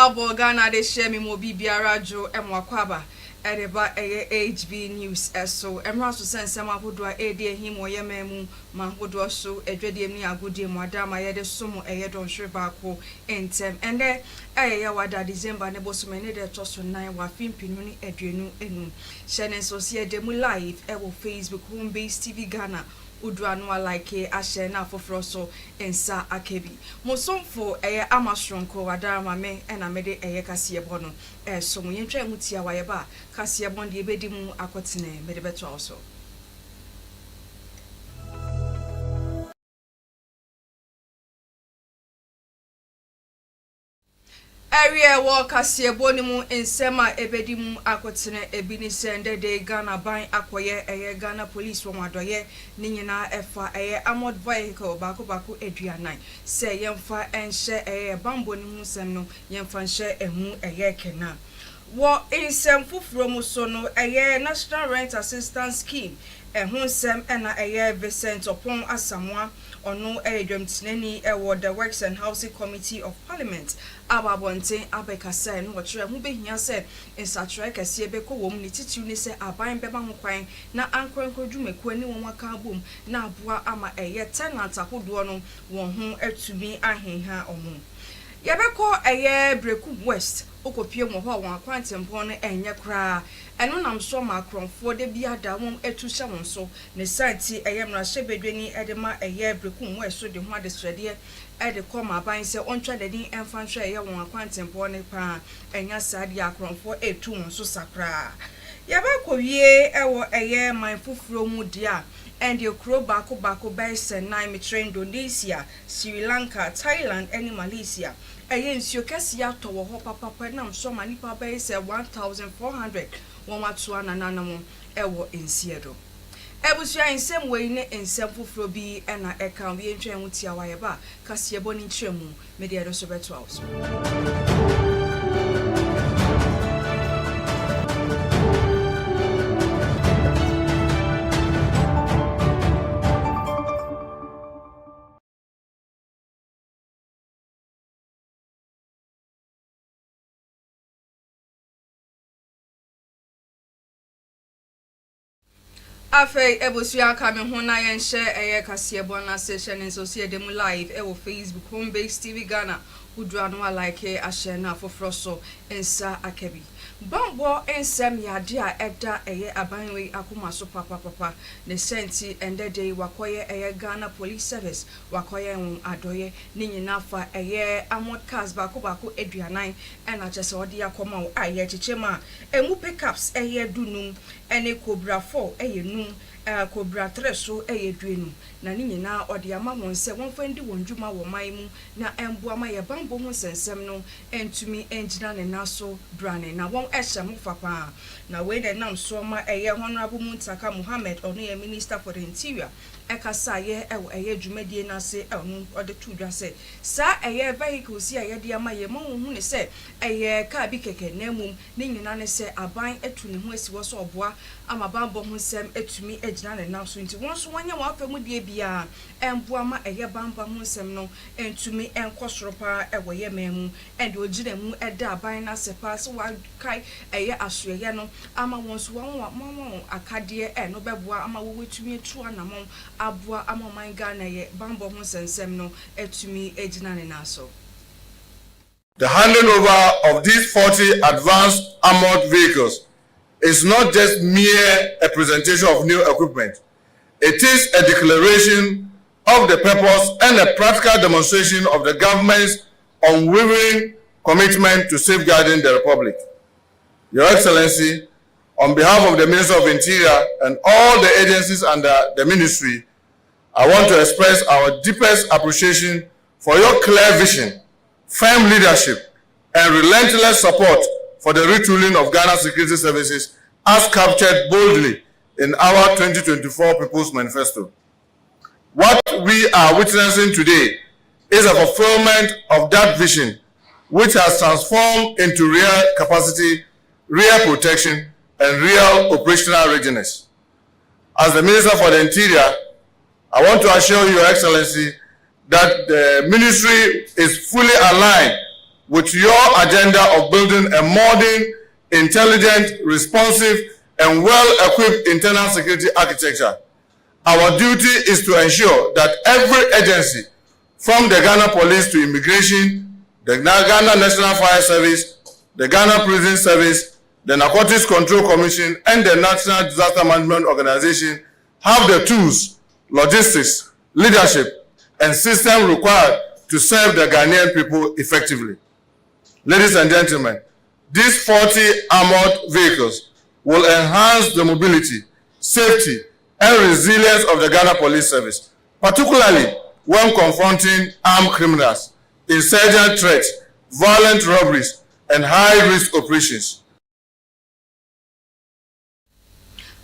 Abo Ghana de share me mo bibiara jo emwakwaba edeba HB News eso emraso sensem ahodo a ede him oyememu mahodo so edwede mi agudi mu adama yede somo eyedo nhwe baako entem ende ya wada December ne bosume ne de toso 9 wa fimpinu ni eduenu enu shene so sie de mu live ewo Facebook Home Base TV Ghana Udranwa like ashe na foforo so ensa akebi mosomfo amasronko wadarama me na mede kase ebo no so mo yentwa mutia waye ba kase ebo de ebedi mu akotene mede beto also area walk kasiebo ni mu ensema ebedi mu akotene ebini sende de Ghana ban akoye Ghana police wo madoye ni nyina efa armored vehicle bako eduanan se yemfa enhye bambo ni mu sem no yemfa nhye ehu kena wo ensem fufuro mu so no National Rent Assistance Scheme ehun sem na Vincent Opon Asamoah ono edwamtinani the Works and Housing Committee of Parliament ababonten abekasa no wotre hu behia se insatre kase beko wom ni titiu ni se aban beba ho kwan na ankronkrodwumaku ani won aka bom na aboa ama tenant ahodo no won ho atumi ahenha omo yabeko Breku West okopie mo ho won akwantempo no enye kra eno nam so makronfo de bia da won etu hye won so ne santi mra hyebedwani edema Breku West so de ho adesrede ede koma ban se ontwa de din emfanhwe won akwantempo ne pa enya sade akronfo etu won so sakra yabeko wie ewo man fufuro mu dia and your crow bako base and 9 metre Indonesia, Sri Lanka, Thailand, and Malaysia. Nsuo kesi ato wo ho papa na so manipa base 1400 wonwatoa nananamo ewo nsiedo. Ebusua nsem we ne nsem fufuro bi na eka we ntwa enwutia waye ba kasiebo ni nkyeremu me de edo so beto awso. Afei ebusua kame ho na yenhye kasiebo na session in society mu live Facebook Home Base TV Ghana udranwa like ashe na foforo so ensa akebi bambo ensem yade a eda abanwe akoma so papa ne senti ende dey wakoye Ghana Police Service wakoye adoye ni nyina fa armored cars bako eduanan na chese odi akoma wo chichema emu pickups dunum ene Cobra 4 num Cobra 3 so duenu na ni nyina odi ama won se won fendi won dwuma wo man mu na embo ama ye bambo ho sensem no entumi engina ne naso brane na won ehye mu papa na we de nam so ma Honorable Muntaka Mohammed ono ye Minister for the Interior ekasa ye dwumadie na se onu ode tudwa se sa vehicles ye de ama ye mo hu ne se car bi keke na mum ni nyina ne se aban etu ne ho asiwo so oboa ama bambo ho sem etumi egina ne naso nti won so wanya wa famu die bia embo ama bamba ho sem no entumi enkosoro pa ye memu ende ogire mu eda aban na se pa so wa kai asoye no ama won so won akade no beboa ama wo wetumi etu anamon abua amoman Ghana ye bambo ho sensem no etumi egina ne naso. The handing over of these 40 advanced armored vehicles is not just mere a presentation of new equipment. It is a declaration of the purpose and a practical demonstration of the government's unwavering commitment to safeguarding the Republic. Your Excellency, on behalf of the Minister of Interior and all the agencies under the ministry, I want to express our deepest appreciation for your clear vision, firm leadership, and relentless support for the retooling of Ghana Security Services as captured boldly in our 2024 People's Manifesto. What we are witnessing today is a fulfillment of that vision, which has transformed into real capacity, real protection, and real operational readiness. As the Minister for the Interior, I want to assure Your Excellency that the ministry is fully aligned with your agenda of building a modern, intelligent, responsive, and well-equipped internal security architecture. Our duty is to ensure that every agency, from the Ghana Police to Immigration, the Ghana National Fire Service, the Ghana Prison Service, the Narcotics Control Commission, and the National Disaster Management Organization, have the tools, logistics, leadership, and system required to serve the Ghanaian people effectively. Ladies and gentlemen, these 40 armored vehicles will enhance the mobility, safety, and resilience of the Ghana Police Service, particularly when confronting armed criminals, insurgent threats, violent robberies, and high-risk operations.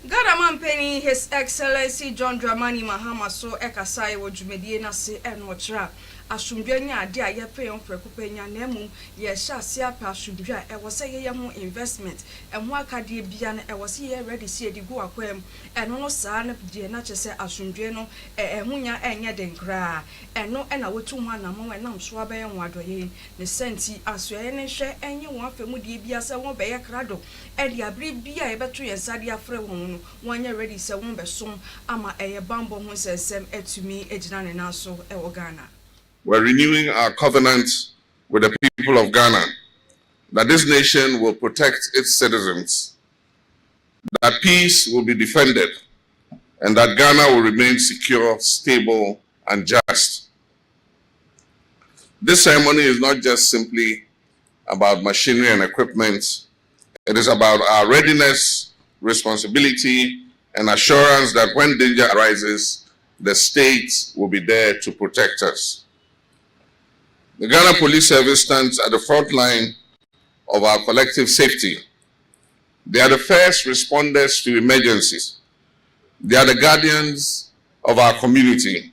Ghana Mampeni, His Excellency John Dramani Mahama so ekasai wo dwumedie na se enwochra asumdwanya ade a yepe yon prekupenya na emu ye hyase apa asumdwa e wo se ye ho investment emu akade bia na e wo se ye ready see edigu akwam eno no saa na die na chese asumdwe no ehunya enye denkra eno na wotu ho anamo na mso abaye nwadoye ne senti asoye ne hwe enye wo afemu die bia se wo beye krado e dia bri bia e beto ye sade afre wo no wanya ready se wo besom ama eye bambo ho sesem etumi ejina ne naso e wo Ghana. We're renewing our covenant with the people of Ghana that this nation will protect its citizens, that peace will be defended, and that Ghana will remain secure, stable, and just. This ceremony is not just simply about machinery and equipment. It is about our readiness, responsibility, and assurance that when danger arises, the state will be there to protect us. The Ghana Police Service stands at the front line of our collective safety. They are the first responders to emergencies. They are the guardians of our community.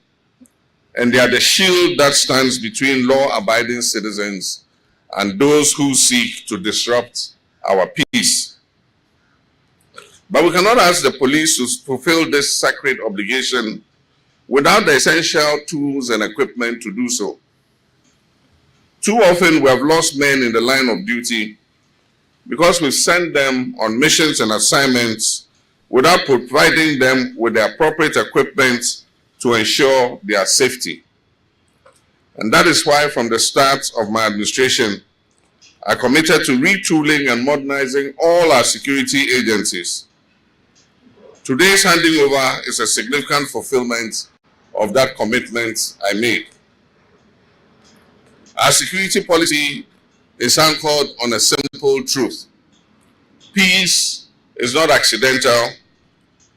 And they are the shield that stands between law-abiding citizens and those who seek to disrupt our peace. But we cannot ask the police to fulfill this sacred obligation without the essential tools and equipment to do so. Too often we have lost men in the line of duty because we send them on missions and assignments without providing them with the appropriate equipment to ensure their safety. And that is why from the start of my administration, I committed to retooling and modernizing all our security agencies. Today's handing over is a significant fulfillment of that commitment I made. Our security policy is anchored on a simple truth. Peace is not accidental.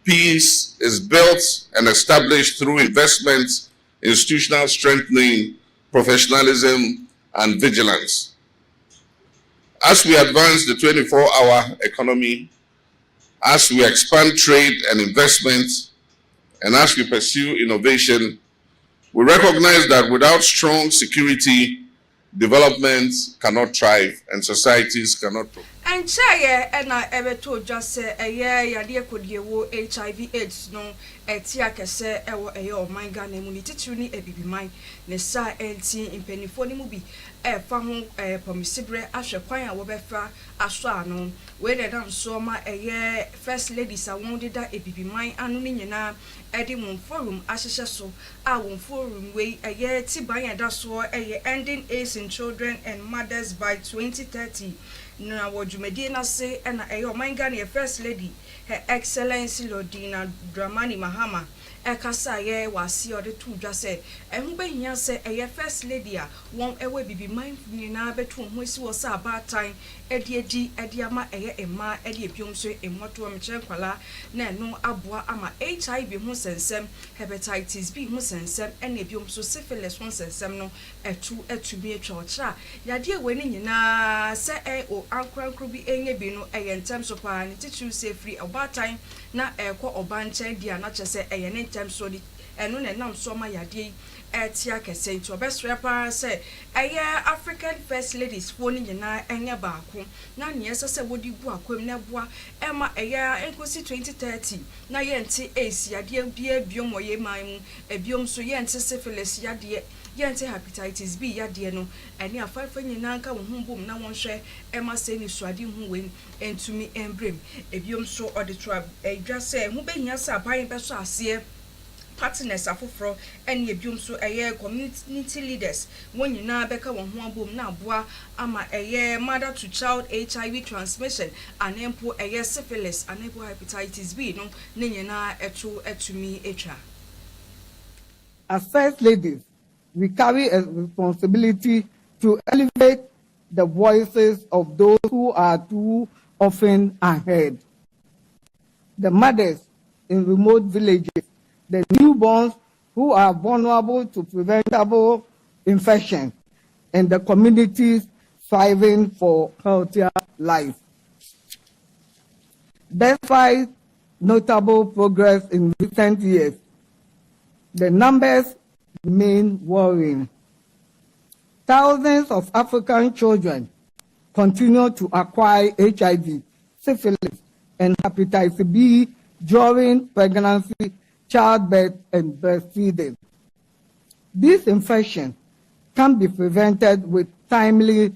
Peace is built and established through investment, institutional strengthening, professionalism, and vigilance. As we advance the 24-hour economy, as we expand trade and investment, and as we pursue innovation, we recognize that without strong security, development cannot thrive and societies cannot progress. And chaye ena ebeto just say eye yade kodie wo HIV/AIDS no etia kese ewo eye o man Ghana mu ni titiri ni ebibiman ne sa enti impenifo ni mu bi fa ho pomisibre ahwe kwan a wo befa aso ano we ne dam so ma eye first ladies a won deda ebibiman anu ni nyina edi mu forum ahyehye so a won forum we eye tiban eda so eye ending AIDS in children and mothers by 2030 na wodwumedie na se na eyo man Ghana first lady Her Excellency Lodina Dramani Mahama ekasa ye wasi ode tu dwa se ehu behia se eye first lady a won ewe bibi man nyina betu ho esi wo sa abatan edi ama eye ema edi ebiom so emoto mche kwala na eno aboa ama HIV ho sensem hepatitis B ho sensem ena ebiom so syphilis ho sensem no etubi etwa ochra yade we ni nyina se o ankrankro bi enye bi no eye ntem so pa ni titu se free obatan na ekọ obanche dia na chese eye ne ntem so di eno na nam so ma yade etia kese nti obesre pa se eye African first ladies foni nyina enye baako na ne yesese wodi gu akwam na boa ema eye enkosi 2030 na ye nti esi yade bia biom oye man mu ebiom so ye nti syphilis yade yɛnte hepatitis B yadeɛ no ɛne afafa nyinaa nka wo ho bom na wɔnhwɛ ɛma sɛ ni suade ho wen entumi embrem ebiom so ɔde to adwa sɛ ho behia sɛ aban bɛso aseɛ partners afoforo ene ebiom so community leaders wɔn nyinaa bɛka wɔn ho abom na aboa ama mother to child HIV transmission anempo syphilis anempo hepatitis B no ne nyinaa etumi etwa. As first ladies, we carry a responsibility to elevate the voices of those who are too often unheard. The mothers in remote villages, the newborns who are vulnerable to preventable infection, and the communities striving for healthier life. Despite notable progress in recent years, the numbers remain worrying. Thousands of African children continue to acquire HIV, syphilis, and hepatitis B during pregnancy, childbirth, and breastfeeding. These infections can be prevented with timely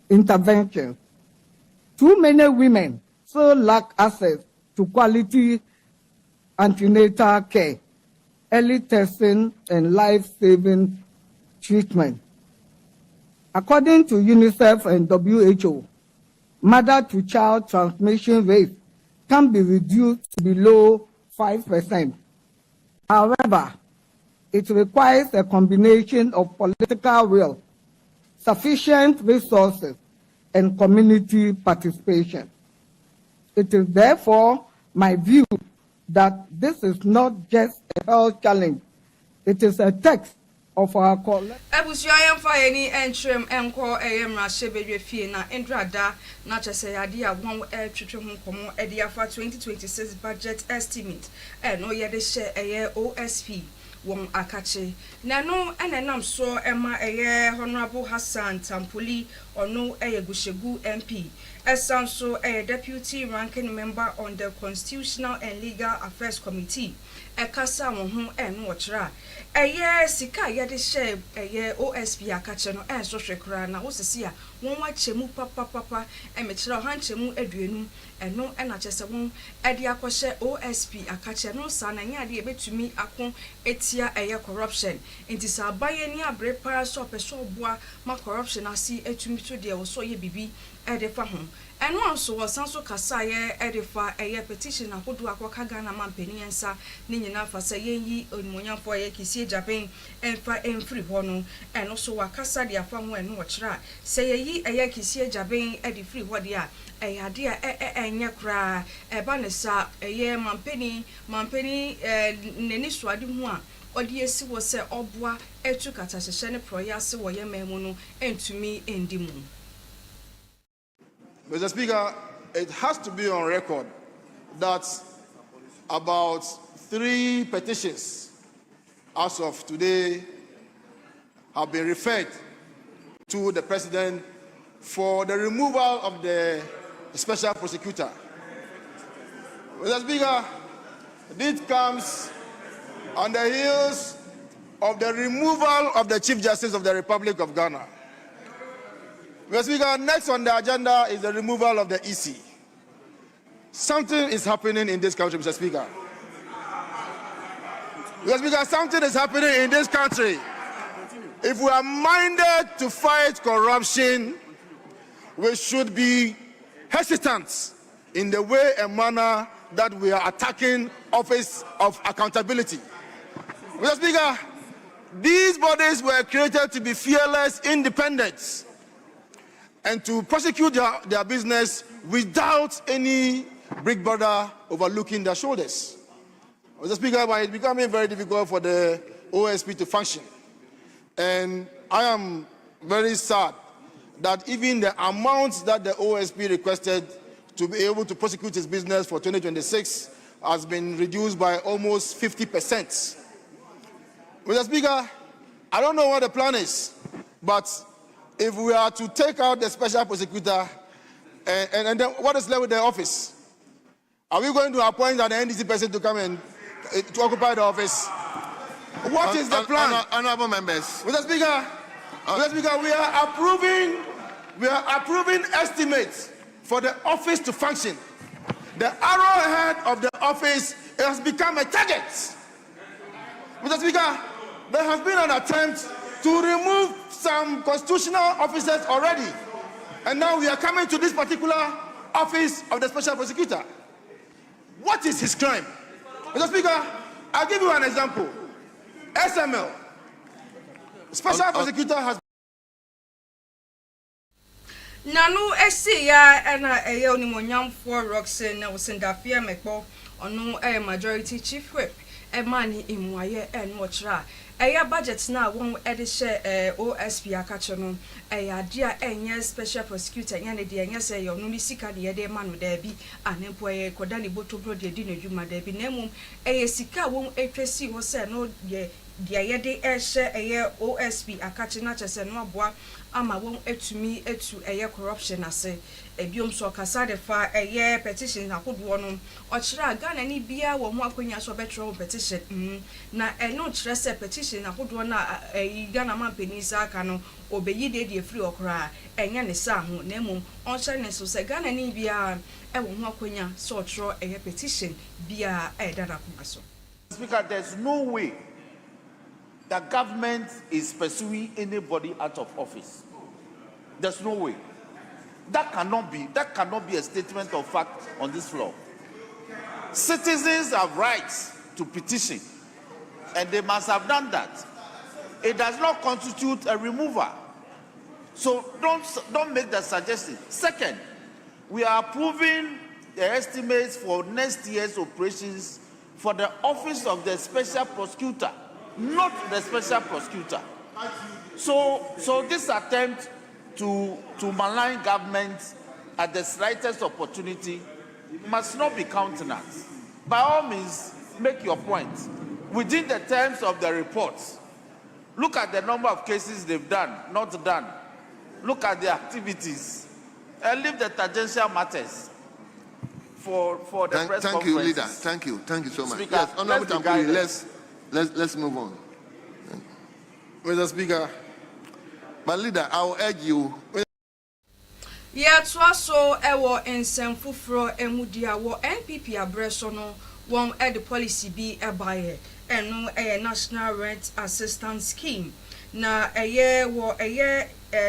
interventions. Too many women still lack access to quality antenatal care, early testing, and life-saving treatment. According to UNICEF and WHO, mother-to-child transmission rate can be reduced to below 5%. However, it requires a combination of political will, sufficient resources, and community participation. It is therefore my view that this is not just a health challenge, it is a text of our collective. Ebusuayen fa eni entrim enko eyemra shebedwe fie na endrada na chese ade a won twetwe ho komo ede afa 2026 budget estimate no ye de she eye OSP won akache na no enenam so ema eye Honorable Hassan Tampoli ono eye Gushegu MP esanso eye deputy ranking member on the Constitutional and Legal Affairs Committee ekasa won ho no ochra eye sika ye de she eye OSP akache no so hwekra na wo sisi a won wa chemu papa emechira han chemu aduenu eno na chese won ede akɔhye OSP akache no sa na nya de ebetumi akon etia eye corruption inti sa abaye ni abre para so peso boa ma corruption asi etumi to de wo so ye bibi ede fa ho eno anso wasanso kasa ye ede fa eye petition akodo akoka Ghana mampani ensa ni nyina fa se yenyi onimonyafo ye Kisie Japan enfa enfri ho no eno so wakasa de afa ho eno wokyra se yeyi eye Kisie Japan ede free ho de a ade a enye kra eba ne sa eye mampani neni suade ho a odi esi wo se oboa etu kata hyehye ne proyase wo ye memu no entumi endimu. Mr. Speaker, it has to be on record that about 3 petitions as of today have been referred to the President for the removal of the special prosecutor. Mr. Speaker, this comes on the heels of the removal of the Chief Justice of the Republic of Ghana. Mr. Speaker, next on the agenda is the removal of the EC. Something is happening in this country, Mr. Speaker. Mr. Speaker, something is happening in this country. If we are minded to fight corruption, we should be hesitant in the way and manner that we are attacking office of accountability. Mr. Speaker, these bodies were created to be fearless, independent, and to prosecute their business without any big brother overlooking their shoulders. Mr. Speaker, it's becoming very difficult for the OSP to function. And I am very sad that even the amount that the OSP requested to be able to prosecute his business for 2026 has been reduced by almost 50%. Mr. Speaker, I don't know what the plan is, but if we are to take out the special prosecutor, and then what is left with the office? Are we going to appoint an NDC person to come and to occupy the office? What is the plan? Honorable members. Mr. Speaker, Mr. Speaker, we are approving estimates for the office to function. The arrowhead of the office has become a target. Mr. Speaker, there has been an attempt to remove some constitutional officers already. And now we are coming to this particular office of the special prosecutor. What is his crime? Mr. Speaker, I'll give you an example. SML, special prosecutor has Nanu ya ena eye onimonyamfo Roxen na wosendafia mekpo ono majority chief whip mani imwaye enwochra budget na won edihye OSP akacho no ade a enye special prosecutor nyane de enye se yo no ni sika de yede ma no da bi anempo koda ni botobro de di nadwuma da bi nemum sika won etwesi ho se no de yede ehye OSP akacho na chese no aboa ama won etumi etu corruption ase ebiom so kasa de fa petition akodo no ochira Ghana ni bia wo mu akonya so betro petition na eno chire se petition akodo na Ghana man penisa aka no obeyi de free okra enya ne sa ho na emum onche ne so se Ghana ni bia wo mu akonya so ochro petition bia dada kumaso. Speaker, there's no way the government is pursuing anybody out of office. There's no way. That cannot be a statement of fact on this floor. Citizens have rights to petition, and they must have done that. It does not constitute a removal. So don't make that suggestion. Second, we are approving the estimates for next year's operations for the office of the special prosecutor, not the special prosecutor. So this attempt to malign government at the slightest opportunity must not be countenanced. By all means, make your point. Within the terms of the reports, look at the number of cases they've done, not done. Look at the activities, and leave the tangential matters for the press conference. Thank you, leader. Thank you so much. Speaker, yes, Honorable Tampoli, let's move on. Mr. Speaker. But leader, I will urge you. So ewo ensem fufuro emudia wo NPP abreso no won the policy bi ebaye eno National Rent Assistance Scheme na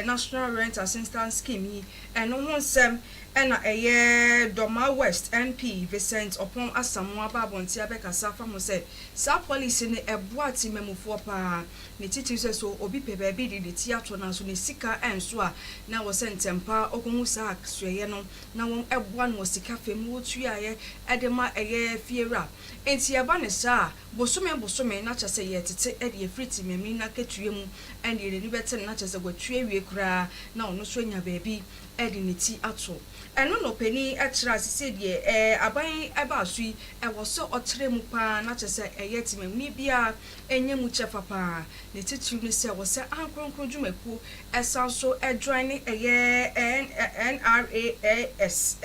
National Rent Assistance Scheme yi eno ho nsem ena Doma West NP Vincent Opon Asamoah Babonti abekasa famo said sa policy ne eboati memufo pa ne titi so obi pebe bi di theater na so ne sika enso a na wo sentempa okomu sa aksuye no na won eboa no sika fem wo tuaye edema fiera enti aba ne sa bosome na chase ye tete ede friti memi na ketue mu ende ne bete na chase gwatue wie kura na ono so nya baabi ede ne ti ato eno no pani ekira sise de aban eba asui ewo so otere mu pa na chese timem ni bia enye mu chefa pa ne titiri ni se wo se ankronkron dwumaku esanso join NRAS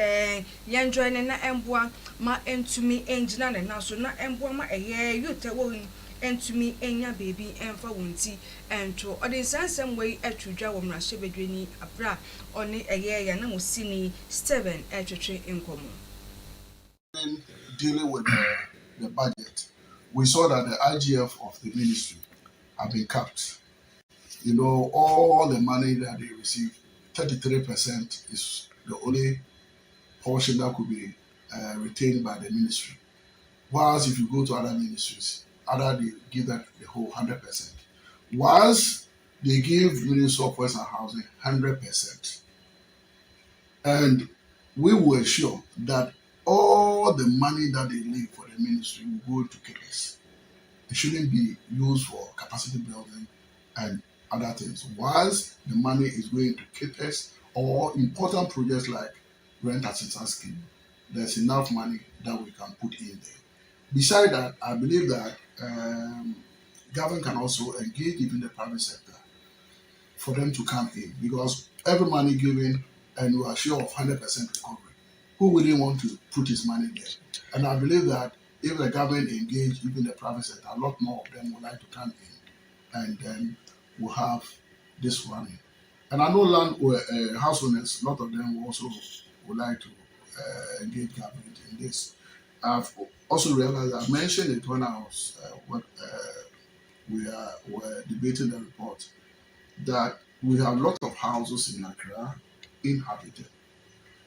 yen join na emboa ma entumi engina na so na emboa ma youth wo entumi enya baby emfa wonti ento ode sansem wey atwudwa wo mrahye bedwani abra one ya na musini Steven etwetwe enkomo. Dealing with the budget, we saw that the IGF of the ministry have been capped. You know, all the money that they receive, 33% is the only portion that could be retained by the ministry. Whilst if you go to other ministries, they give that the whole 100%. Whilst they give Ministry of Works and Housing 100%. And we were sure that all the money that they leave for the ministry will go to KPS. It shouldn't be used for capacity building and other things. Whilst the money is going to KPS or important projects like rent assistance scheme, there's enough money that we can put in there. Besides that, I believe that government can also engage even the private sector for them to come in, because every money given and we are sure of 100% recovery. Who wouldn't want to put his money there? And I believe that if the government engage, even the private sector, a lot more of them would like to come in, and then we'll have this running. And I know house owners, a lot of them also would like to engage government in this. I've also realized, I mentioned it when I was we were debating the report, that we have a lot of houses in Accra inhabited.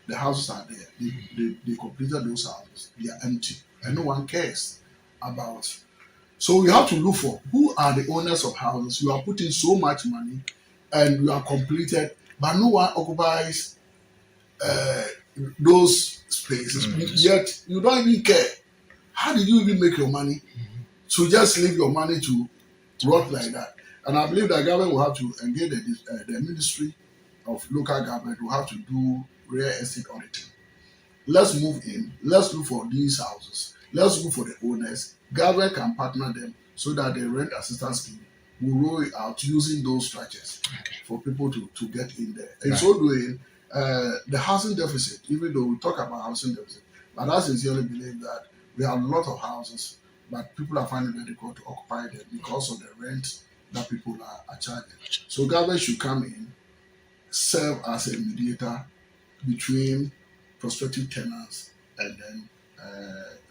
The houses are there. They completed those houses. They are empty, and no one cares about. So we have to look for who are the owners of houses. You are putting so much money, and you are completed, but no one occupies those spaces. Yet you don't even care. How did you even make your money? So just leave your money to rot like that. And I believe that government will have to engage the Ministry of Local Government will have to do real estate auditing. Let's move in. Let's look for these houses. Let's look for the owners. Government can partner them so that the rent assistance scheme will roll it out using those structures for people to get in there. And so doing, the housing deficit, even though we talk about housing deficit, but I sincerely believe that we have a lot of houses, but people are finding it difficult to occupy them because of the rent that people are charging. So government should come in, serve as a mediator between prospective tenants and then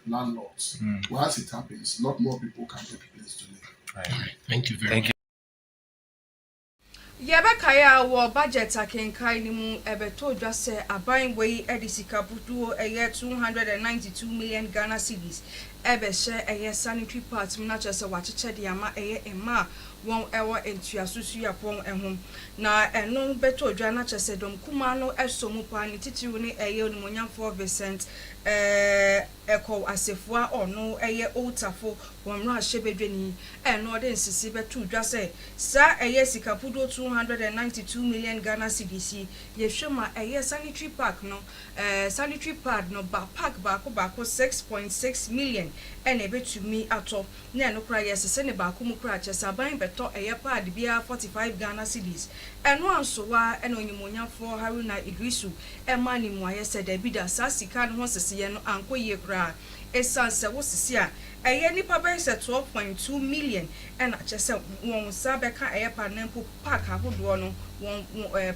landlords. Once it happens, a lot more people can get a place to live. All right. Thank you very much. Yabakaya wo budget akenkai ni mu ebeto dwa se aban wei edisika buduo 292 million Ghana cedis ebehye sanitary parts mu na chese wacheche de ama ema won ewo entuasusu yapon ehum na eno beto dwa na chese dom kuma no esomu pa ni titiru ni onimonyam 4% eko asefua ono outafo wonra hyebedwani eno de nsisi beto dwa se sa sika buduo 292 million Ghana cedis yehwema sanitary park no sanitary pad no ba park ba 6.6 million ene betumi ato na eno kra yesese ne ba ko mu kra chesa ban beto pad bia 45 Ghana cedis eno ansowa eno nyimonyafo Haruna Idrisu emani mu ayese da bida sa sika no sese ye no ankoye kra esanse wo sisi a nipa be se 12.2 million ena chese won sa beka panempo park ahodo no won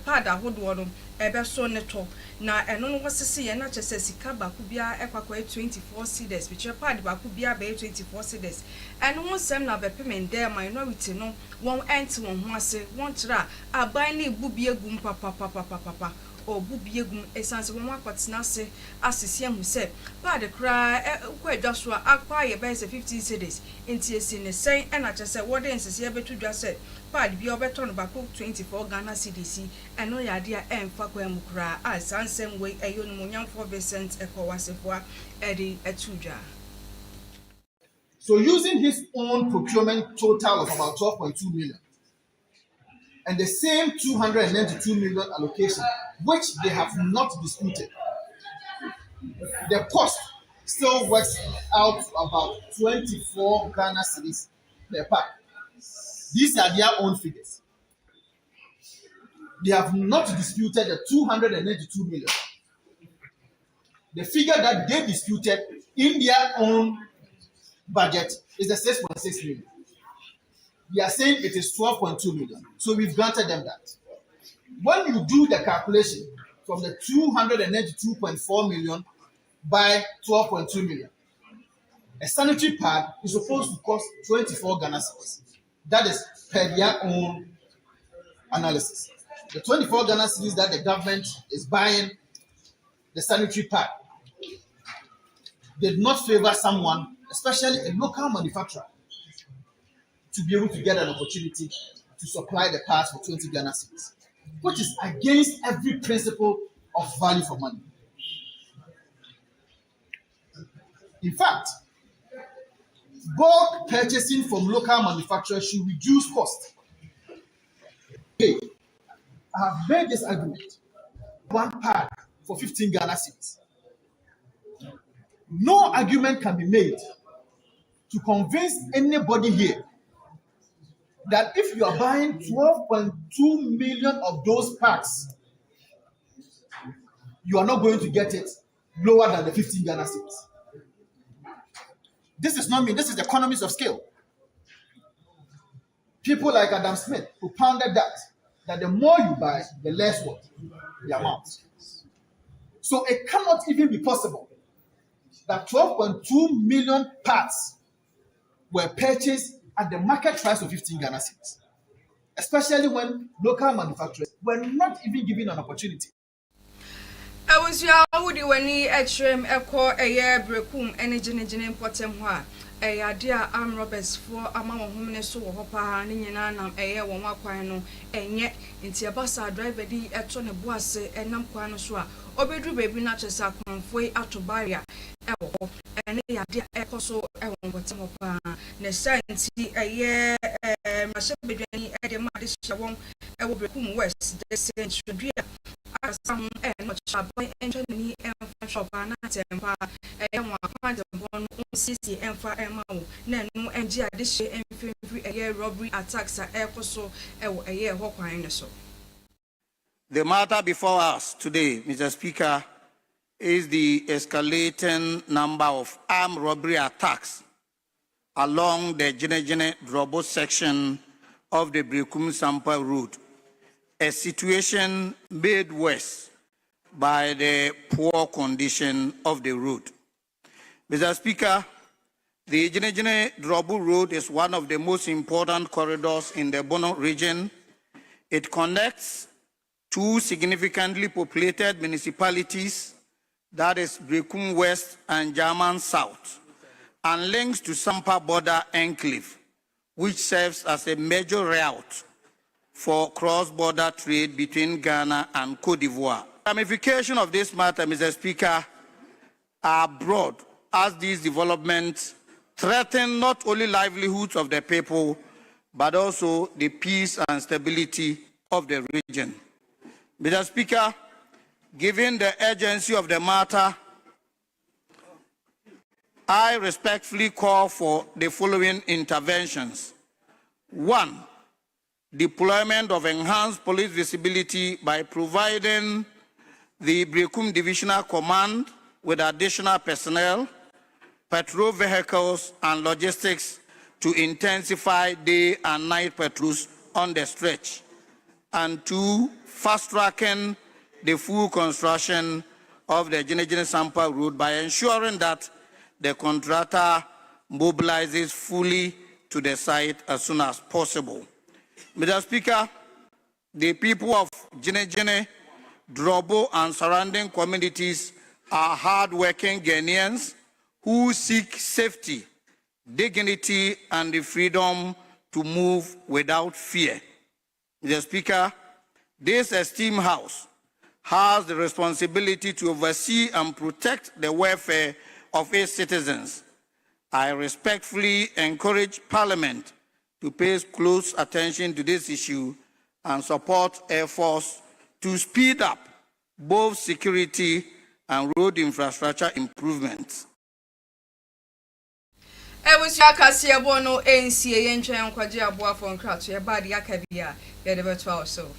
pad ahodo no ebe so ne to na eno no sisi ye na chese sika ba ku bia ekwakwa 24 cedis biche pad ba ku bia be 24 cedis eno won sem na be payment there minority no won enti won ho ase won kira aban na ibu bia gum papa obu biegum esanse won akwatina se asisi ahu se pa de kra kwa adwaso akwa ye be se 15 cedis enti esi ne sen ena chese wode nsisi ye betu dwa se pa de bia obeto no bako 24 Ghana cedis eno ya de a emfa kwa mu kra asanse we onimonyam 4% ekowasefo edi etudwa. So using his own procurement total of about 12.2 million and the same 292 million allocation, which they have not disputed, the cost still works out to about 24 Ghana cedis per pack. These are their own figures. They have not disputed the 292 million. The figure that they disputed in their own budget is the 6.6 million. They are saying it is 12.2 million. So we've granted them that. When you do the calculation from the 292.4 million by 12.2 million, a sanitary pad is supposed to cost 24 Ghana cedis. That is per their own analysis. The 24 Ghana cedis that the government is buying the sanitary pad did not favor someone, especially a local manufacturer, to be able to get an opportunity to supply the parts for 20 Ghana cedis, which is against every principle of value for money. In fact, bulk purchasing from local manufacturers should reduce cost. Okay, I have made this argument. One pad for 15 Ghana cedis. No argument can be made to convince anybody here that if you are buying 12.2 million of those packs, you are not going to get it lower than the 15 Ghana cedis. This is not me, this is economies of scale. People like Adam Smith who pounded that the more you buy, the less what? The amount. So it cannot even be possible that 12.2 million parts were purchased at the market price of 15 Ghana cedis, especially when local manufacturers were not even given an opportunity. I was ya wudi wani etrem eko eye brekum energy important ho a ade a am roberts for ama wo homne so wo pa ne nyina nam eye wo akwan no enye nti abasa driver di eto ne boase enam kwan no so a obedru bebi na chesa konfoi atobaria ewo ene ade ekoso ewo important ho pa ne santi eye masebedwani ede ma de hye ewo brekum west the century some and boy entering shop and temper CC and for Emma, no NG addition and a year robbery attacks are also a year walk. The matter before us today, Mr. Speaker, is the escalating number of armed robbery attacks along the Gene Drobo section of the Brekum Sampa route, a situation made worse by the poor condition of the road. Mr. Speaker, the Gene Drobo Road is one of the most important corridors in the Bono region. It connects two significantly populated municipalities, that is Brekum West and German South, and links to Sampa border enclave, which serves as a major route for cross-border trade between Ghana and Cote d'Ivoire. The ramifications of this matter, Mr. Speaker, are broad, as these developments threaten not only livelihoods of the people, but also the peace and stability of the region. Mr. Speaker, given the urgency of the matter, I respectfully call for the following interventions. 1, deployment of enhanced police visibility by providing the Brekum Divisional Command with additional personnel, patrol vehicles, and logistics to intensify day and night patrols on the stretch. And 2, fast-tracking the full construction of the Gene Sampa route by ensuring that the contractor mobilizes fully to the site as soon as possible. Mr. Speaker, the people of Gene, Drobo, and surrounding communities are hard-working Ghanaians who seek safety, dignity, and the freedom to move without fear. Mr. Speaker, this esteemed House has the responsibility to oversee and protect the welfare of its citizens. I respectfully encourage Parliament to pay close attention to this issue and support efforts to speed up both security and road infrastructure improvements. Was your Cassia Bono, NCA, and Quadia Boa from Crouch, your body, Akabia, the River 12 so.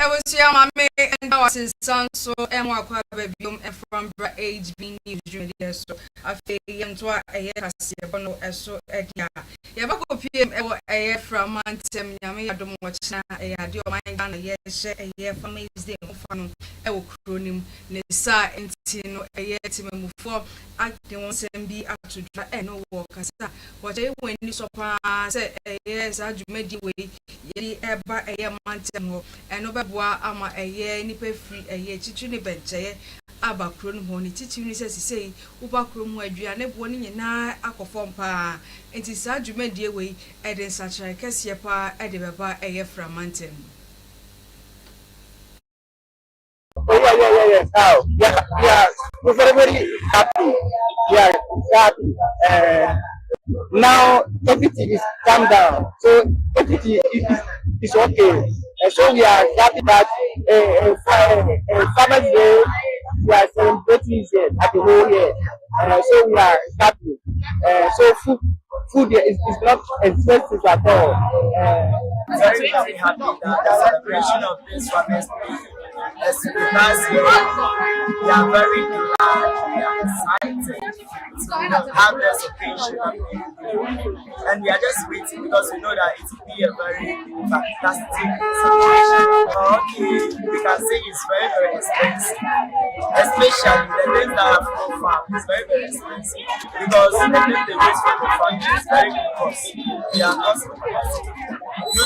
was your mammy and our son, so and walk up a view from HB News Junior. So I feel into a year as Bono as so a year. You have a PM a year from Mantem Yami. I don't watch now a do mind a year from me is the fun. I will cronim Nessa and Tino a year to move for acting once and be up to try and no walk as what I when you surprise a year's argument way. Ye eba eye mantem ho enobeboa ama eye nipa free eye chichi ne benche aba kro no ho ni chichi ni sesei uba kro mu adua ne bo ni nyina akofom pa enti sa dwumadie we eden sachre kese pa ede beba eye fra mantem. Yes. Oh, yeah. We're very happy. Yeah, happy. Now everything is calm down, so everything is okay. So we are happy that Father's Day we are celebrating it at the whole year. So we are happy. So food is not expensive at all. Very happy that the celebration of this Father's Day is with us here. We are very glad, we are excited to have this occasion, and we are just waiting because we know that it will be a very fantastic celebration. Okay, we can say it's very, very expensive, especially the things that are from farm. It's very, very expensive because the things they raise from the farm is very good cost. They are not so expensive. You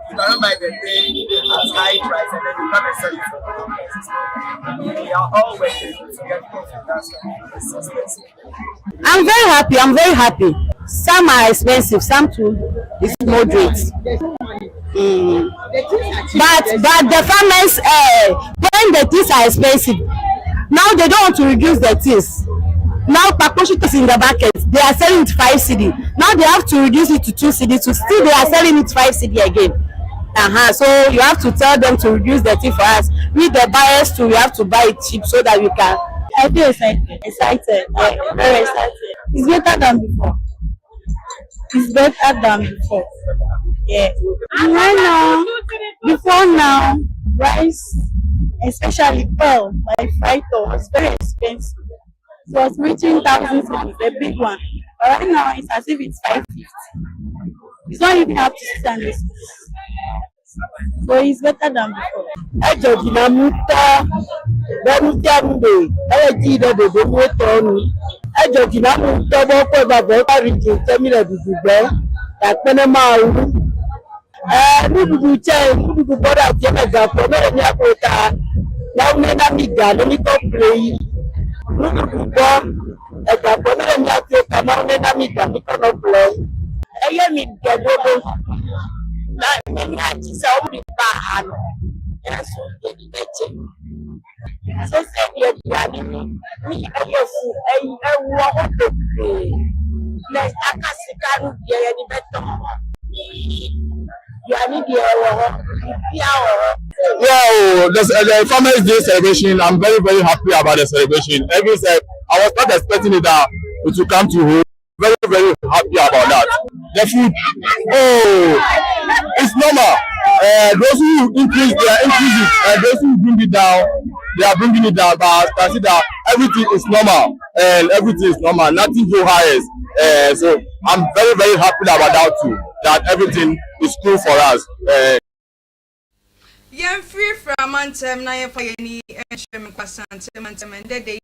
cannot buy the thing at high price and then you come and sell it for low prices. We are all working to get profit. That's why it's expensive. I'm very happy. Some are expensive, some too is moderate. But the farmers, when the things are expensive, now they don't want to reduce the things. Now Pakoshito is in the market, they are selling it 5 CD. Now they have to reduce it to 2 CD. To still they are selling it 5 CD again. So you have to tell them to reduce the thing for us. We the buyers too, we have to buy it cheap so that we can. I feel excited. Yeah, very excited. It's better than before. Yeah. And right now, before now, rice, especially pearl, like fried was very expensive. It was reaching thousands of a big one. But right now, it's as if it's 550. It's not even up to 600. So it's better than before. Well, the Farmers Day celebration, I'm very, very happy about the celebration. I was not expecting it to come to home. Very, very happy about that. The food, it's normal. Those who increase, they are increasing. Those who bring it down, they are bringing it down. But I can see that everything is normal. Everything is normal. Nothing go highest. So I'm very, very happy about that too. That everything is cool for us. Yan free from Mantem na yan payani HM Kwasante Mantem and the day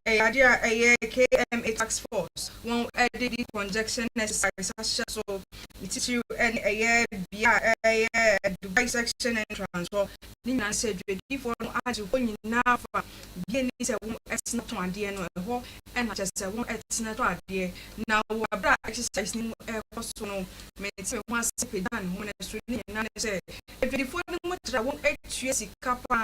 idea a KMA tax force one added conjunction necessary such so it is you and a year a Dubai section and transfer Nina said for as you when you now for being is a it's not one dear no and just a one it's not one dear now what exercising a personal makes me once done when it's really and say if you for I won't actually capa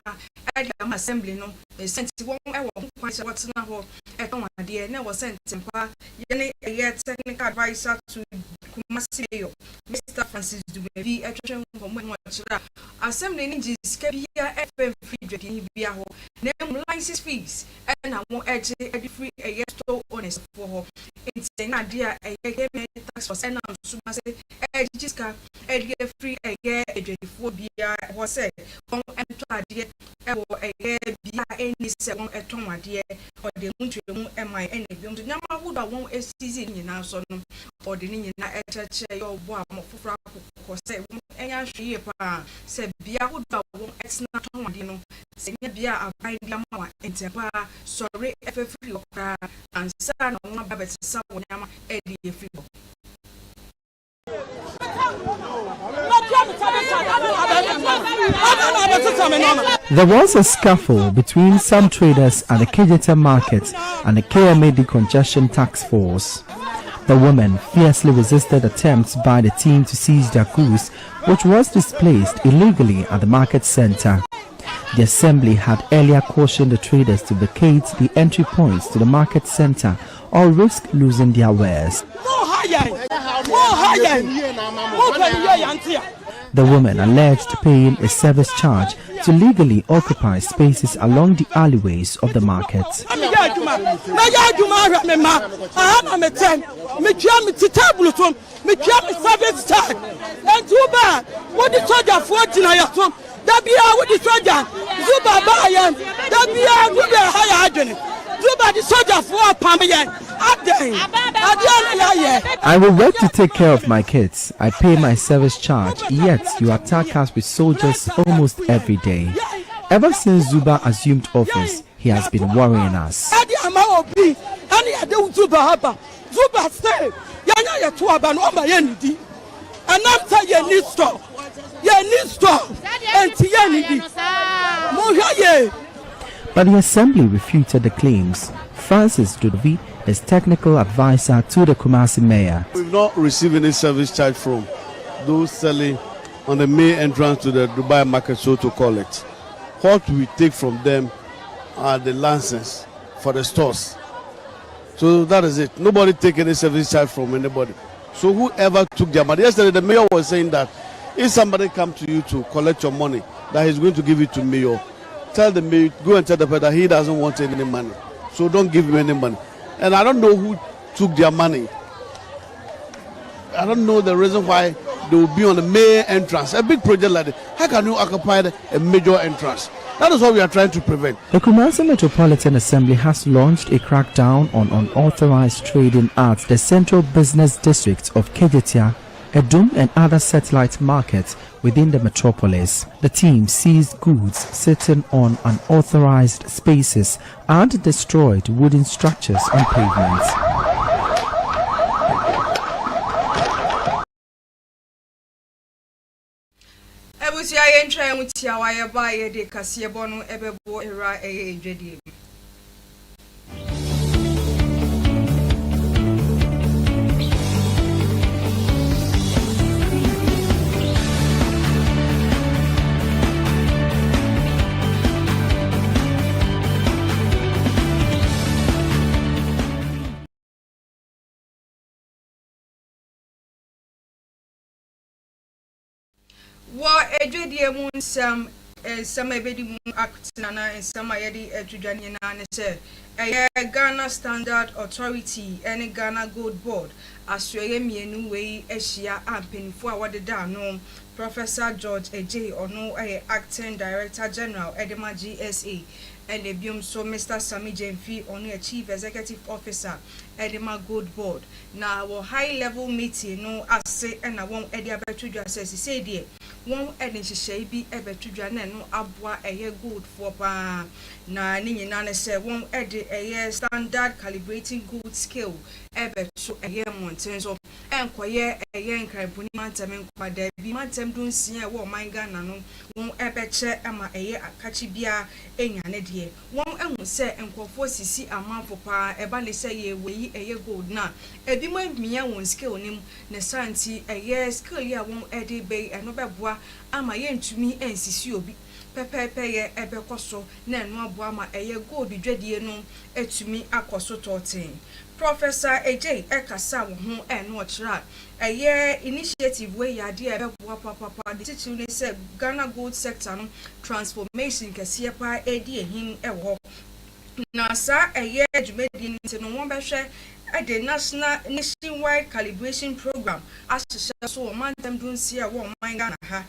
at the assembly no a sense won't ever quite what's now at one dear never sent a technical advisor to Kumasi Mayor Mr. Francis Dumebi atwetwe nkomo no achira assembly ni jiska bia FM free drinking bia ho na license fees na won eje free store owners for ho it's na dia tax for na suma say jiska free for bia ho say won ento ade wo bia eni se won eton ade o de muntwemu emai ene biom nyama ho da won STZ nyina so no o de nyina echeche yo bo amofofra ko say enya hwie pa se bia ho da won etna ton ade no se nya bia abai bia ma entepa sorry free okra ansa na won babet sa won nyama edi free. There was a scuffle between some traders at the KJT market and the KMA Decongestion Task Force. The women fiercely resisted attempts by the team to seize their goods, which was displaced illegally at the market center. The assembly had earlier cautioned the traders to vacate the entry points to the market center or risk losing their wares. The women alleged paying a service charge to legally occupy spaces along the alleyways of the market. I will work to take care of my kids. I pay my service charge, yet you attack us with soldiers almost every day. Ever since Zuba assumed office, he has been worrying us. But the assembly refuted the claims. Francis Dudovi is technical advisor to the Kumasi mayor. We've not received any service charge from those selling on the main entrance to the Dubai market, so to call it. What we take from them are the license for the stores. So that is it. Nobody take any service charge from anybody. So whoever took their money, yesterday the mayor was saying that if somebody comes to you to collect your money, that he's going to give it to mayor. Tell the mayor, go and tell the person that he doesn't want any money. So don't give him any money. And I don't know who took their money. I don't know the reason why they will be on the main entrance. A big project like that. How can you occupy a major entrance? That is what we are trying to prevent. The Kumasi Metropolitan Assembly has launched a crackdown on unauthorized trading at the Central Business District of Kejetia, Edum and other satellite markets within the metropolis. The team seized goods sitting on unauthorized spaces and destroyed wooden structures on pavements. Ebusia yentra mutia waye ba ye de kase bono ebebo era edwedie. Wa edwedie mu nsam ebedi mu aktina na nsam ayedi edwudwane na ne se Ghana Standard Authority and Ghana Gold Board asweye mienu wei ehia ampenifo a wadeda no Professor George Ejay ono acting director general Edema GSA and ebium so Mr. Sami Jemfi ono chief executive officer Edema Gold Board na wo high level meeting no ase na won edi abetudwa say die won edi hihye bi ebetudwa na no aboa gold for pa na ni nyina ne se won edi standard calibrating gold scale ebetu mountain so enkoye nkrabuni mantem nkwada bi mantem dun sia wo manga na no won ebeche ama akachi bia enyane de won ehu se enkofo sisi amanfo pa eba ne se ye weyi gold na ebi mo mia won scale nim ne santi scale ya won edi be eno beboa ama ye ntumi ensisi obi pepepe ye ebekoso na enu aboa ma eye gold dwadie no etumi akoso totin. Professor AJ Ekasa wo ho enu ochira eye initiative we yade ebeboa papa the title ne say Ghana gold sector no transformation kese pa edi ehin ewo na sa eye dwumedi nti no won behwe at the nationwide calibration program as so man them don't see a one mine Ghana ha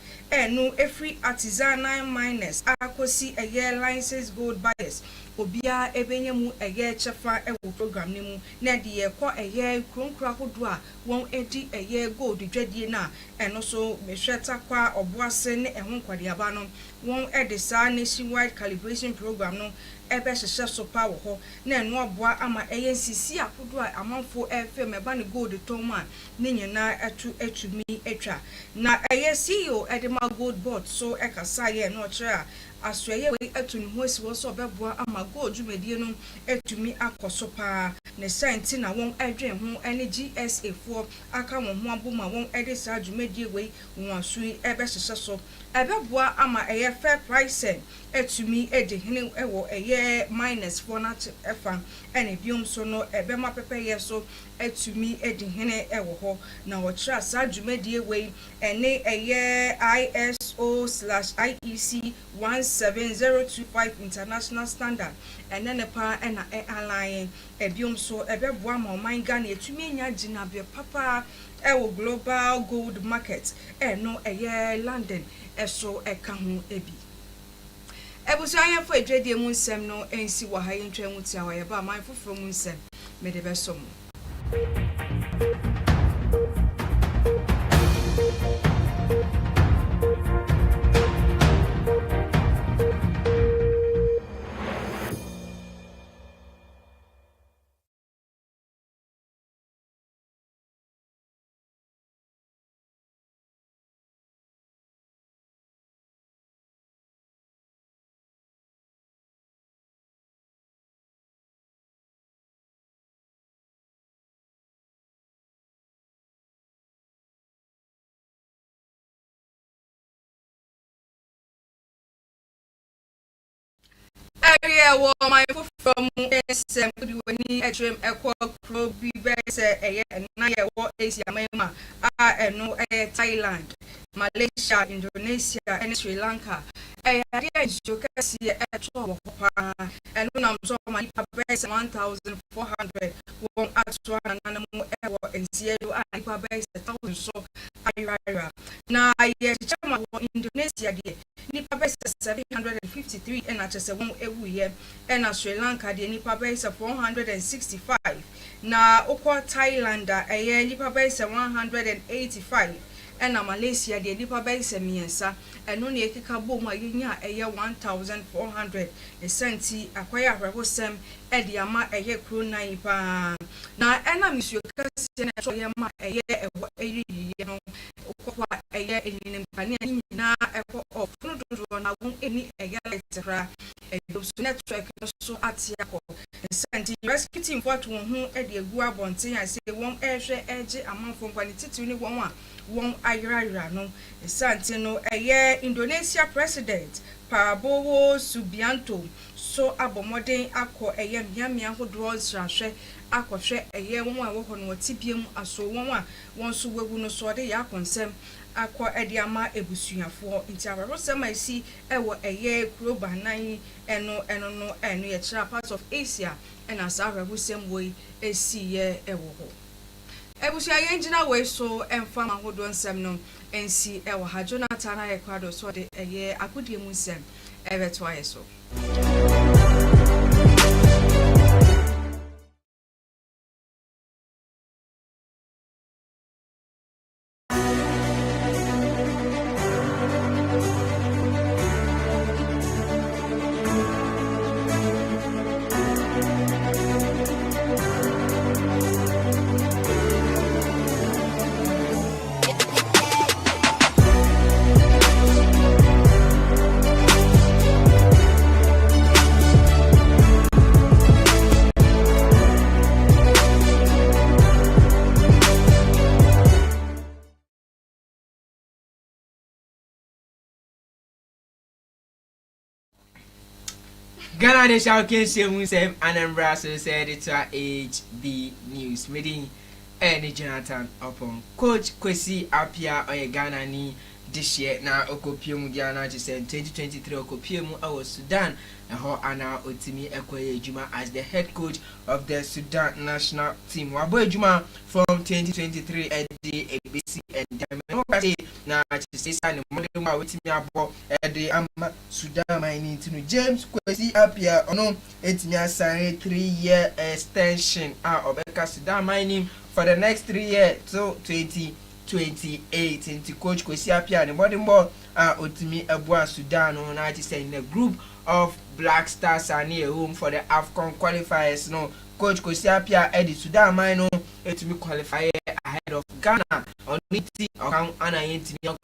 no every artisanal miners akosi a year license gold buyers obia ebenyemu a year chefa e program nimu na de ye ko a year kronkra hodo a won edi a year gold dwadie na eno so mehweta kwa oboase ne ehon kwade aba no won ede sa nationwide calibration program no ebe hyehyɛ so pa wo ho na eno aboa ama eye nsisi akodo a amanfo FM eba ne gold tom a ne nyina atumi atwa na eye CEO Edema Gold Board so ekasa ye no kire asoye we atu ne ho asi wo so beboa ama gold dwumedie no atumi akoso pa ne senti na won adwen ho ene GSA fo aka won ho aboma won ede sa dwumedie we won asui ebe hyehyɛ so ebeboa ama eye fair price etumi ede hene ewo eye minus for not efa ene biom so no ebema pepeye so etumi ede hene ewo ho na wo kira sa dwumedie we ene eye ISO/IEC 17025 international standard ene ne pa ena align ebiom so ebeboa ma oman Ghana etumi enya ginabe papa ewo global gold market eno eye London eso eka ho ebi ebusu ayen fo edwedie mu nsem no ensi wa ha yentwa mu tia wa ye ba man foforo mu nsem me de beso mu area wo my from SM could you any HM equal pro be say na ye wo Asia mema no Thailand, Malaysia, Indonesia and Sri Lanka Jokasi and when I'm so my 1,400 won't ask one and and Seattle and base 1,000 so I now I Indonesia Nipa base 753 and at just one every year and Sri Lanka the Nipa base 465 now Okwa Thailand Nipa base 185 and Malaysia the Nipa base miensa and only a kikabo ma yinya 1,400 the senti acquire Rabosem Ediama a year crew naipa now and I'm Monsieur Cassin Yama a year a year in Pania of I won't any a year network so at Yako and sent rescue team for to whom Eddie Guabonti I say one edge among from quality to one Ira no Santino a year Indonesia president Prabowo Subianto so abomodern akọ eye miamia hodros rahwe akọhwe eye won a wo no tibiem aso won so wagu no so de ya konsem akọ ediama ebusuafo nti arosem asi ewo eye kroba nan eno ye kira part of Asia and as arabusem we esi ye ewo ho ebusia ye ngina we so emfa mahodo nsem no ensi ewo ha Jonathan Ayekwado so de eye akodie mu nsem ebeto ayeso Ghana de Shaukin Shemusem Anambra so said it to HB News meeting any Jonathan upon Coach Kwesi Appiah on Ghana ni this year na Okopiemu Ghana to say 2023 Okopiemu our Sudan and how Anna Otimi Ekoye Juma as the head coach of the Sudan national team. Wabo Juma from 2023 at the ABC and Democracy na to say sign modern Otimi Abo at the Sudan mining to James Kwesi Appiah ono etimi sign 3-year extension of Sudan mining for the next 3 years so 2028 into Coach Kwesi Appiah and modern ball Otimi Abua Sudan na to say in the group of Black Stars are near home for the AFCON qualifiers. No, Coach Kwesi Appiah Eddie Sudan Mino to be qualified ahead of Ghana on Niti or Anna Yentini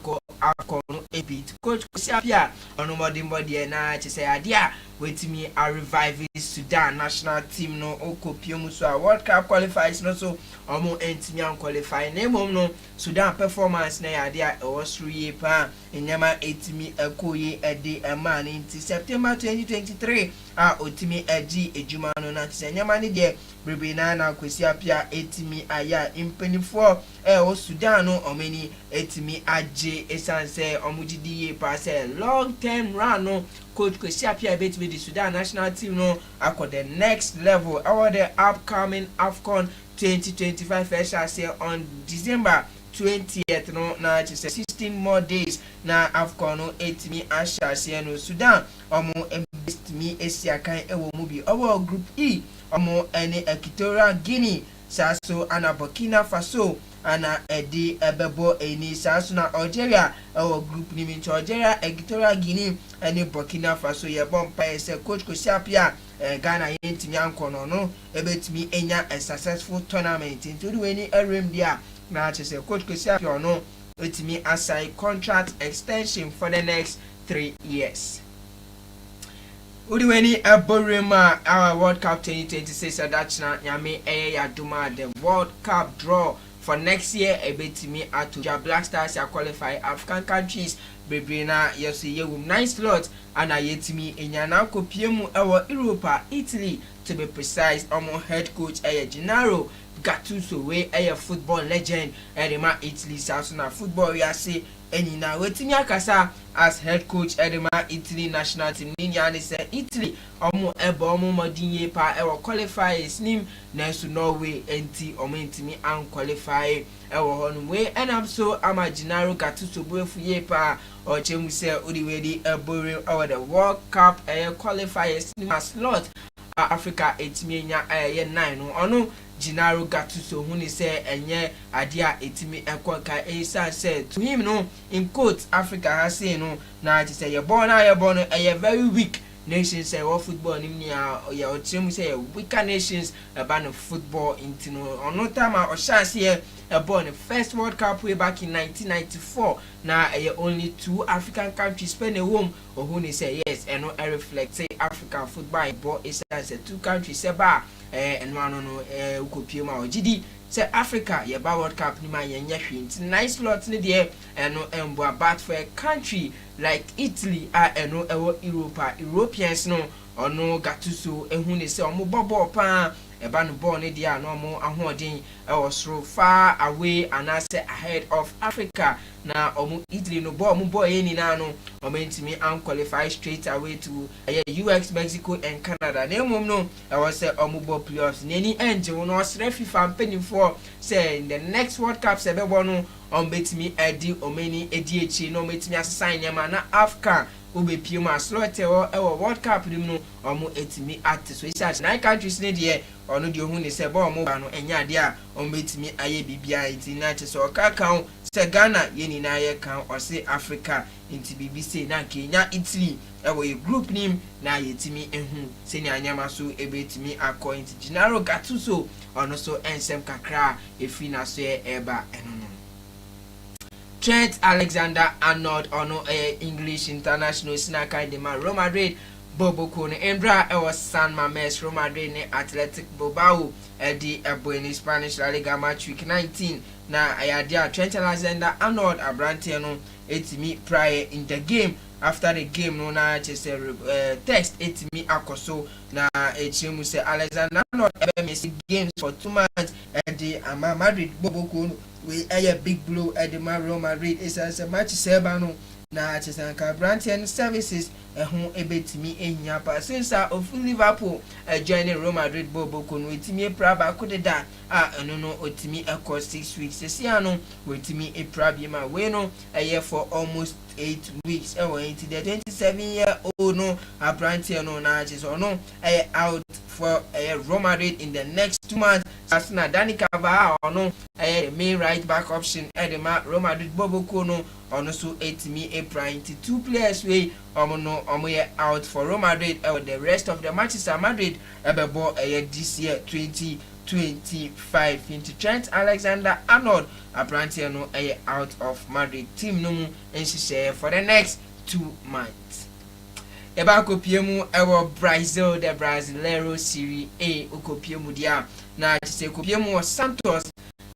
AFCON beat. Coach Kwesi Appiah on modern body na to say idea wait me a revive Sudan national team no Okopiemu so World Cup qualifiers no so omo entimi qualify name no Sudan performance na idea was 3 year pa enyama etimi ekoye ede man in September 2023 otimi agi ejuma no na tse enyama ne de brebe na Kwesi Appiah etimi aya impenifo o Sudan no omeni etimi agi esanse omugidi ye pa say long term run no Coach Kwesi Appiah bet with the Sudan national team no across the next level our the upcoming AFCON 2025 first say on December 20th no na just 16 more days na AFCON no 8 me asha say no Sudan omo best me esiakan ewo mu bi our group E omo ene Equatorial Guinea saso ana Burkina Faso ana edi ebebo eni saso na Algeria our group ni min Algeria Equatorial Guinea ene Burkina Faso ye bompa say Coach Kwesi Appiah Ghana yentimi ankono no ebetimi enya a successful tournament into the any area dia na say Coach Kwesi Appiah no etimi assign contract extension for the next 3 years. Udiweni Aborema our World Cup 2026 adachna yame yaduma the World Cup draw for next year ebetimi atuja Black Stars ya qualify African countries bebrina yesi yewum 9 slots ana yetimi enyana kopiemu ewo Europa Italy to be precise omo head coach Gennaro Gattuso we football legend edema Italy Sasuna football ya say enina wetimi akasa as head coach edema Italy national team ninyane say Italy omo ebo omo modinye pa ewo qualifiers nim na so Norway enti omo entimi an qualify ewo honu we enam so ama Gennaro Gattuso buefuye pa o chemu say odiwedi ebore over the World Cup qualifiers nim slot Africa etimi enya 9 no ono Gennaro Gattuso huni say enye adia etimi enkonka esa say to him no in quote Africa has say no na ti say ye born a very weak nations say what football ni ya o chemu say weaker nations about football into no ono time o chance here born the first World Cup way back in 1994 na only 2 African countries spend a home or who say yes and no reflect say African football but it's say 2 countries say ba and one no Ukopiema or GD say Africa ye ba World Cup ni ma yenya hwint nice lot ni there and no embo about for a country like Italy and no Europa Europeans no or no Gattuso ehun ni say omo bobo pa eba no ball ni dia no mo ahoden was far away and I say ahead of Africa na omo Italy no ball mo boy ni na no omo ntimi an qualify straight away to US Mexico and Canada na mom no was say omo ball playoffs nani angel no sre FIFA penifo say in the next World Cup se be no betimi edi omeni edi echi no betimi assign yama na Africa ube piuma slote o World Cup nim no omo etimi at so isa 9 countries ne de ono de ohun ne se ba omo ba no enya de a omo betimi aye bibia iti na che so kan se Ghana yeni na ye kan o se Africa inti BBC na Kenya Italy ewo ye group nim na yetimi ehun se ni anyama so ebetimi akọ inti Gennaro Gattuso ono so ensem kakra efi na so eba enono Trent Alexander-Arnold ono English international sinaka de Real Madrid Bobo Kone Embra was San Mames Real Madrid ne Athletic Bilbao di in Spanish La Liga match week 19 na ayadia Trent Alexander-Arnold abrante no etimi prior in the game after the game no na just text it me akoso na echemu say Alexander not ever miss games for 2 months and the Madrid Boboko we a big blow at the Real Madrid is as a match sebano na chisanka Brantian services ehun ebetimi ehia pa since of Liverpool joining Real Madrid Boboko no etimi praba kodeda eno no otimi ekọ 6 weeks sesiano wetimi eprabi ma we no for almost 8 weeks into the 27-year-old no Brantian no na chisono out for Real Madrid in the next 2 months. Asna Dani Carvajal no main right back option edema Real Madrid Boboko no ono so etimi April 2 players way omo out for Real Madrid the rest of the Manchester Madrid ebebo this year 2025 into Trent Alexander-Arnold apparently no out of Madrid team no mu enhye for the next 2 months. Eba kopiemu ewo Brazil the Brasileiro Serie A okopiemu dia na chise kopiemu Santos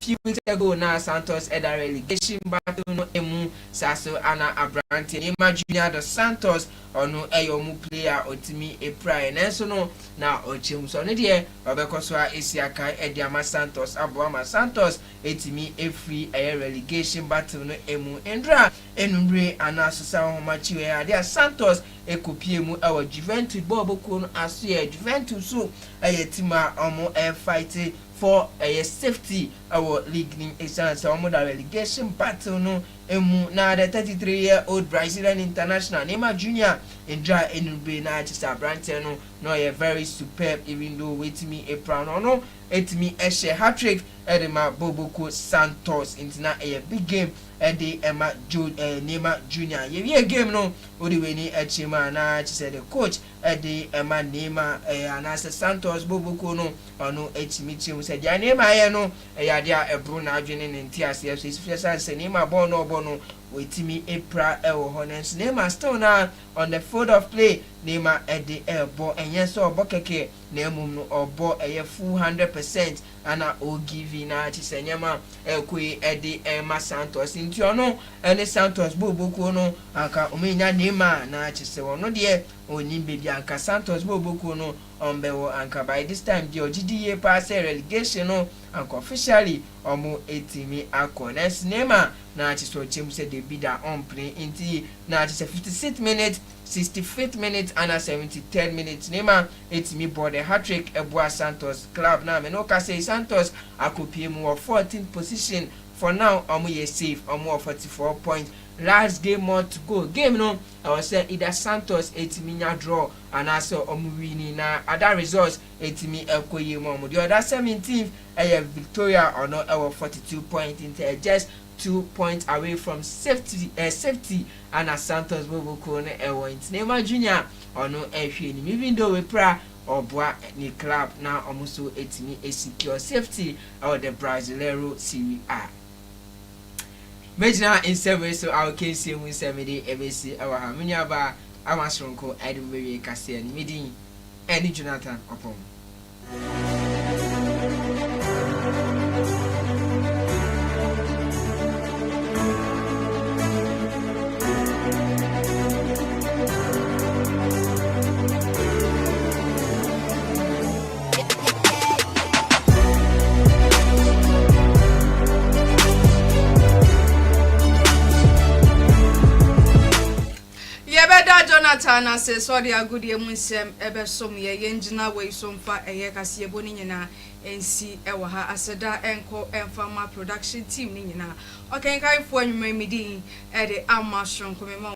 few weeks ago na Santos at a relegation battle no emu saso ana Abrante Neymar Jr. dos Santos ono eyomu player otimi eprai nenso no na ochemu so ne de obekoso a esiaka ediama Santos aboama Santos etimi free relegation battle no emu endra enumre ana sosa homachi we ade Santos ekopiemu ewo Juventus Boboko no aso ye Juventus so eyetima omo fight for a safety our league in exams omo da relegation battle no emu na the 33-year-old Brazilian international Neymar Jr. enjoy enube na Manchester Brantton no a very superb even though wetimi a brown no etimi share hat-trick edema Boboko Santos intina a big game edi Neymar Jr. Ye game no odi we ni echima na chise the coach edi Neymar anase Santos Boboko no ono etimi chim se dia Neymar ye no ya dia ebru na adwene ne ntiase so ifesa se Neymar ball no wetimi epra ewo honens Neymar still now on the field of play Neymar edi ball enye so obokeke na emum no obo full 100% ana o give na chise nyama ekwe edi Santos nti ono ene Santos Boboko no aka omenya Neymar na chise wono de oni bebi anka Santos Boboko no ombewo anka by this time the OGDA pass relegation no anka officially omo etimi akona Neymar na chise ochim se de bida on play inti na chise 56th minute 65th minute and 73rd minute Neymar etimi board a hat-trick ebua Santos club na me no ka say Santos akopiemu of 14th position for now omo ye safe omo 44 points. Last game more to go. Game no, I was say either Santos etimi draw and also omuwini na other results etimi ekoye mo. The other 17th Victoria or no 42 points into just 2 points away from safety and Santos Boboko no Neymar Jr. or no even though we pra or boa ni club now almost etimi secure safety or the Brasileiro Serie A. Mejina in 7 so our case we 7 ebesi our hamnya ba amasronko edumbewe kase ni medin eni Jonathan Opom. Jonathan ase sorry agudie mu nsem ebesom ye yenjina we somfa eye kase boni nyina ensi ewo ha aseda enko enfama production team ni nyina okenkan fo anwuma midin e de amashon komema